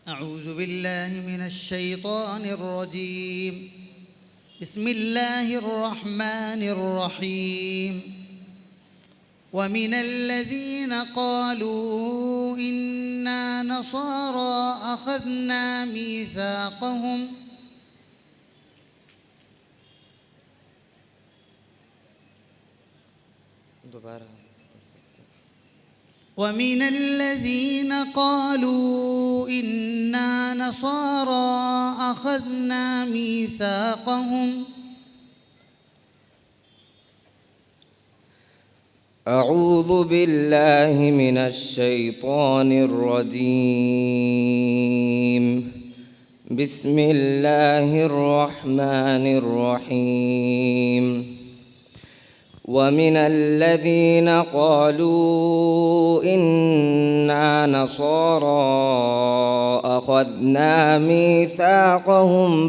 أعوذ بالله من الشيطان الرجيم. بسم الله الرحمن الرحيم. ومن الذين قالوا إنا نصارى أخذنا ميثاقهم ومن الذين قالوا إنا نصارى أخذنا ميثاقهم أعوذ بالله من الشيطان الرجيم. بسم الله الرحمن الرحيم. ومن الذين قالوا إنا نصارى أخذنا ميثاقهم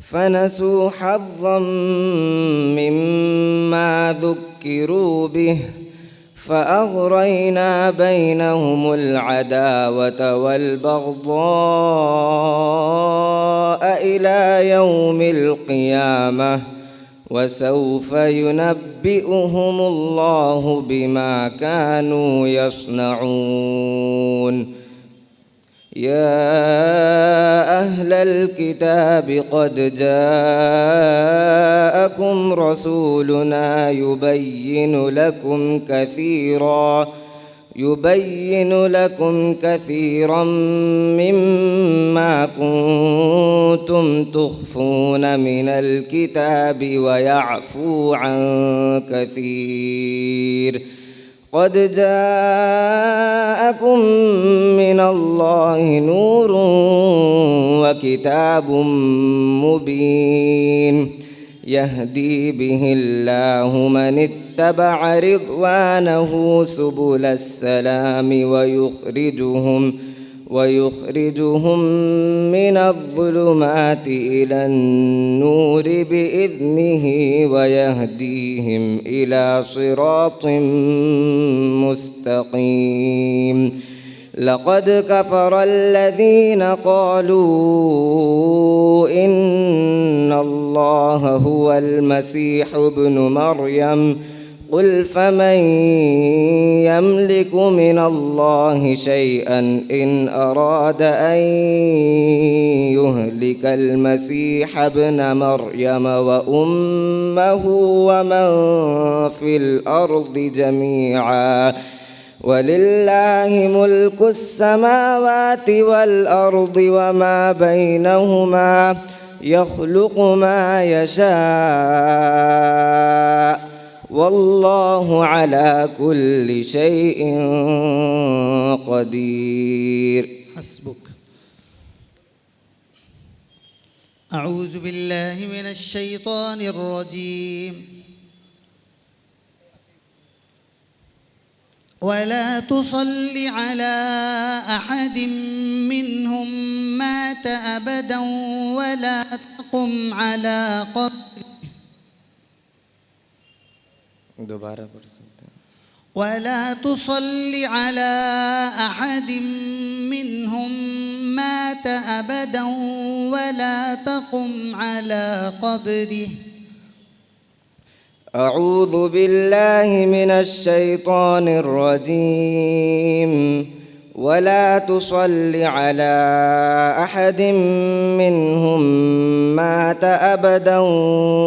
فنسوا حظا مما ذكروا به فأغرينا بينهم العداوة والبغضاء إلى يوم القيامة وسوف ينبئهم الله بما كانوا يصنعون. يا أهل الكتاب قد جاءكم رسولنا يبين لكم كثيرا مما كنتم تخفون من الكتاب ويعفو عن كثير. قد جاءكم من الله نور وكتاب مبين يهدي به الله من اتبع رضوانه سبل السلام ويخرجهم من الظلمات إلى النور بإذنه ويهديهم إلى صراط مستقيم. لقد كفر الذين قالوا إن الله هو المسيح ابن مريم قل فمن يملك من الله شيئا إن أراد أن يهلك المسيح ابن مريم وأمه ومن في الأرض جميعا ولله ملك السماوات والأرض وما بينهما يخلق ما يشاء والله على كل شيء قدير. حسبك. أعوذ بالله من الشيطان الرجيم. ولا تصل على أحد منهم مات أبدا ولا تقم على قبره ولا تصل على أحد منهم مات أبدا ولا تقم على قبره. أعوذ بالله من الشيطان الرجيم. ولا تصل على أحد منهم مات أبدا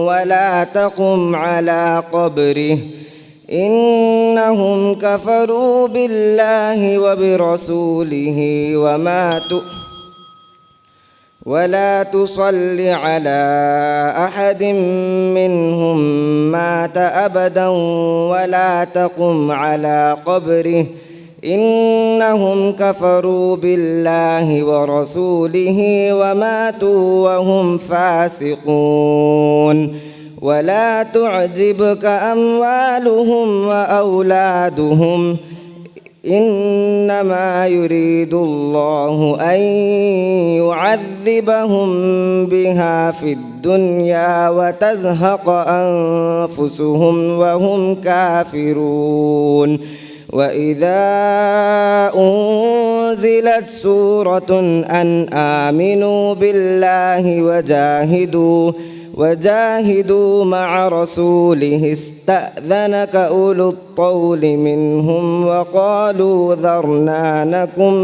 ولا تقم على قبره إنهم كفروا بالله وبرسوله وماتوا. ولا تصل على أحد منهم مات أبدا ولا تقم على قبره إنهم كفروا بالله ورسوله وماتوا وهم فاسقون. ولا تعجبك أموالهم وأولادهم إنما يريد الله أن يعذبهم بها في الدنيا وتزهق أنفسهم وهم كافرون. وإذا أنزلت سورة أن آمنوا بالله وجاهدوا مع رسوله استأذنك أولو الطول منهم وقالوا ذرنا نكن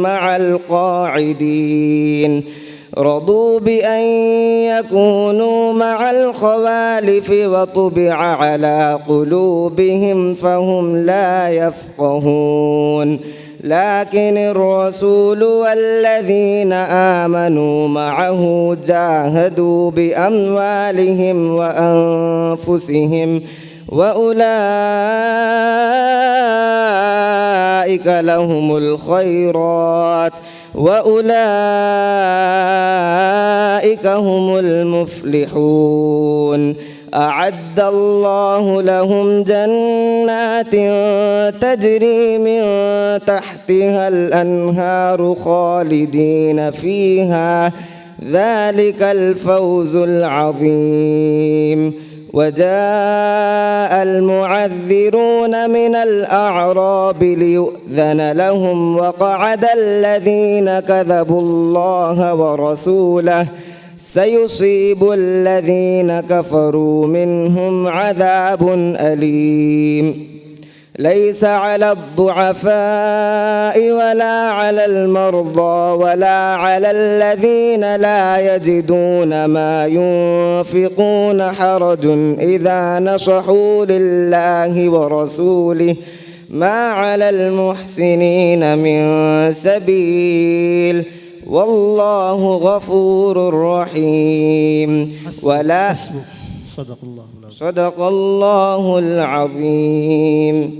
مع القاعدين رضوا بأن يكونوا مع الخوالف وطبع على قلوبهم فهم لا يفقهون لكن الرسول والذين آمنوا معه جاهدوا بأموالهم وأنفسهم وأولئك لهم الخيرات وأولئك هم المفلحون أعد الله لهم جنات تجري من تحتها الأنهار خالدين فيها ذلك الفوز العظيم وجاء المعذرون من الأعراب ليؤذن لهم وقعد الذين كذبوا الله ورسوله سيصيب الذين كفروا منهم عذاب أليم ليس على الضعفاء ولا على المرضى ولا على الذين لا يجدون ما ينفقون حرج إذا نصحوا لله ورسوله ما على المحسنين من سبيل والله غفور رحيم ولا صدق الله صدق الله العظيم.